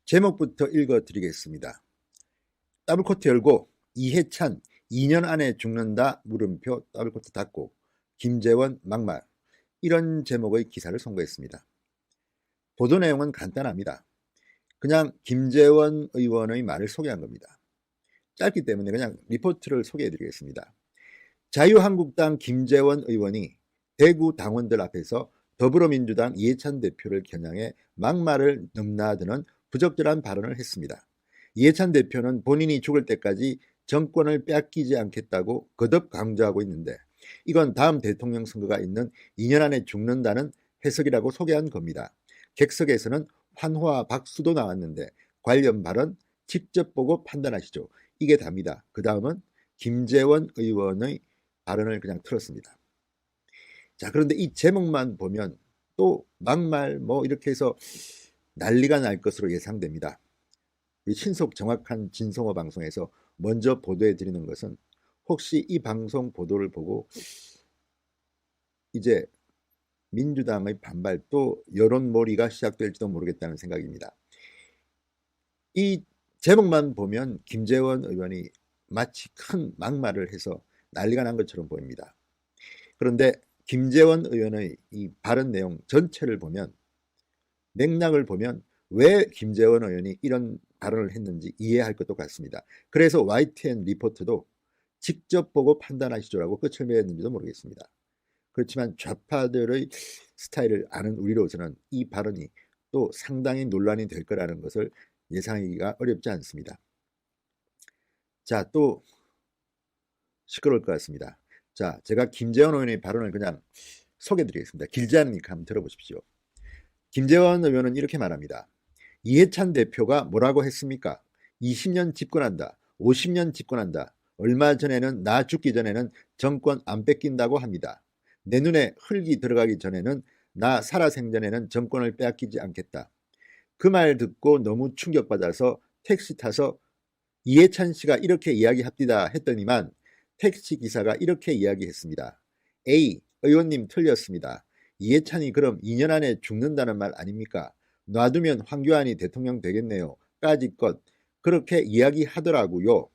제목부터 읽어드리겠습니다. 더블코트 열고 이해찬 2년 안에 죽는다 물음표 더블코트 닫고 김재원 막말, 이런 제목의 기사를 선고했습니다. 보도 내용은 간단합니다. 그냥 김재원 의원의 말을 소개한 겁니다. 짧기 때문에 그냥 리포트를 소개해드리겠습니다. 자유한국당 김재원 의원이 대구 당원들 앞에서 더불어민주당 이해찬 대표를 겨냥해 막말을 넘나드는 부적절한 발언을 했습니다. 이해찬 대표는 본인이 죽을 때까지 정권을 빼앗기지 않겠다고 거듭 강조하고 있는데, 이건 다음 대통령 선거가 있는 2년 안에 죽는다는 해석이라고 소개한 겁니다. 객석에서는 환호와 박수도 나왔는데 관련 발언 직접 보고 판단하시죠. 이게 답니다. 그 다음은 김재원 의원의 발언을 그냥 틀었습니다. 자, 그런데 이 제목만 보면 또 막말 이렇게 해서 난리가 날 것으로 예상됩니다. 신속 정확한 진성호 방송에서 먼저 보도해 드리는 것은, 혹시 이 방송 보도를 보고 이제 민주당의 반발, 또 여론몰이가 시작될지도 모르겠다는 생각입니다. 이 제목만 보면 김재원 의원이 마치 큰 막말을 해서 난리가 난 것처럼 보입니다. 그런데 김재원 의원의 이 발언 내용 전체를 보면, 맥락을 보면 왜 김재원 의원이 이런 발언을 했는지 이해할 것도 같습니다. 그래서 YTN 리포트도 직접 보고 판단하시죠라고 끝을 맺었는지도 모르겠습니다. 그렇지만 좌파들의 스타일을 아는 우리로서는 이 발언이 또 상당히 논란이 될 거라는 것을 예상하기가 어렵지 않습니다. 자, 또 시끄러울 것 같습니다. 자, 제가 김재원 의원의 발언을 그냥 소개해드리겠습니다. 길지 않으니까 한번 들어보십시오. 김재원 의원은 이렇게 말합니다. 이해찬 대표가 뭐라고 했습니까? 20년 집권한다, 50년 집권한다, 얼마 전에는 나 죽기 전에는 정권 안 뺏긴다고 합니다. 내 눈에 흙이 들어가기 전에는 나 살아생전에는 정권을 빼앗기지 않겠다. 그 말 듣고 너무 충격받아서 택시 타서 이해찬 씨가 이렇게 이야기합디다 했더니만 택시 기사가 이렇게 이야기했습니다. A, 의원님 틀렸습니다. 이해찬이 그럼 2년 안에 죽는다는 말 아닙니까? 놔두면 황교안이 대통령 되겠네요. 까짓것 그렇게 이야기하더라고요.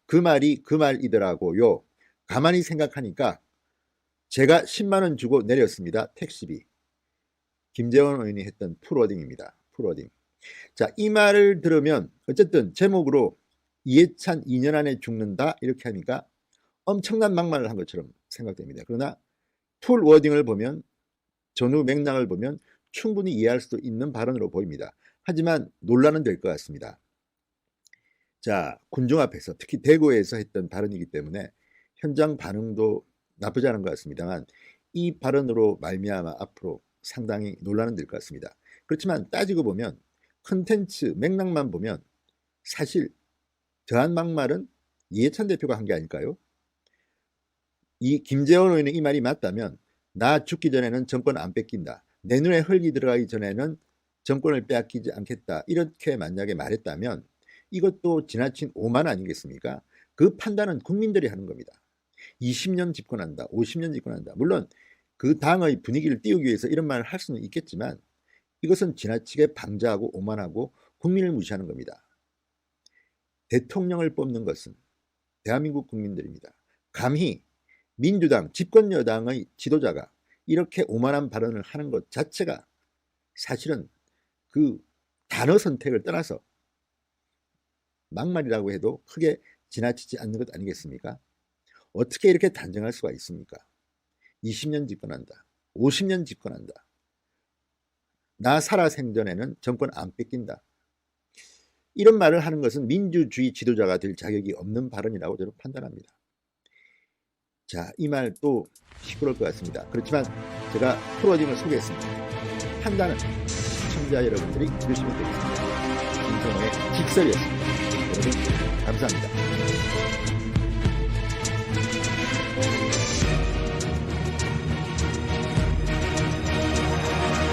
그 말이 그 말이더라고요. 가만히 생각하니까 제가 10만원 주고 내렸습니다. 택시비. 김재원 의원이 했던 풀워딩입니다. 풀워딩. 자, 이 말을 들으면 어쨌든 제목으로 이해찬 2년 안에 죽는다 이렇게 하니까 엄청난 막말을 한 것처럼 생각됩니다. 그러나 풀워딩을 보면, 전후 맥락을 보면 충분히 이해할 수도 있는 발언으로 보입니다. 하지만 논란은 될 것 같습니다. 자, 군중 앞에서 특히 대구에서 했던 발언이기 때문에 현장 반응도 나쁘지 않은 것 같습니다만, 이 발언으로 말미암아 앞으로 상당히 논란은 될 것 같습니다. 그렇지만 따지고 보면, 컨텐츠 맥락만 보면 사실 더한 막말은 이해찬 대표가 한 게 아닐까요? 이 김재원 의원의 이 말이 맞다면, 나 죽기 전에는 정권 안 뺏긴다, 내 눈에 흙이 들어가기 전에는 정권을 빼앗기지 않겠다, 이렇게 만약에 말했다면 이것도 지나친 오만 아니겠습니까? 그 판단은 국민들이 하는 겁니다. 20년 집권한다, 50년 집권한다. 물론 그 당의 분위기를 띄우기 위해서 이런 말을 할 수는 있겠지만, 이것은 지나치게 방자하고 오만하고 국민을 무시하는 겁니다. 대통령을 뽑는 것은 대한민국 국민들입니다. 감히 민주당 집권 여당의 지도자가 이렇게 오만한 발언을 하는 것 자체가 사실은 그 단어 선택을 떠나서 막말이라고 해도 크게 지나치지 않는 것 아니겠습니까? 어떻게 이렇게 단정할 수가 있습니까? 20년 집권한다, 50년 집권한다, 나 살아생전에는 정권 안 뺏긴다, 이런 말을 하는 것은 민주주의 지도자가 될 자격이 없는 발언이라고 저는 판단합니다. 자, 이 말 또 시끄러울 것 같습니다. 그렇지만 제가 프로딩을 소개했습니다. 판단은 시청자 여러분들이 해주시면 되겠습니다. 김성호의 직설이었습니다. 여러분 감사합니다.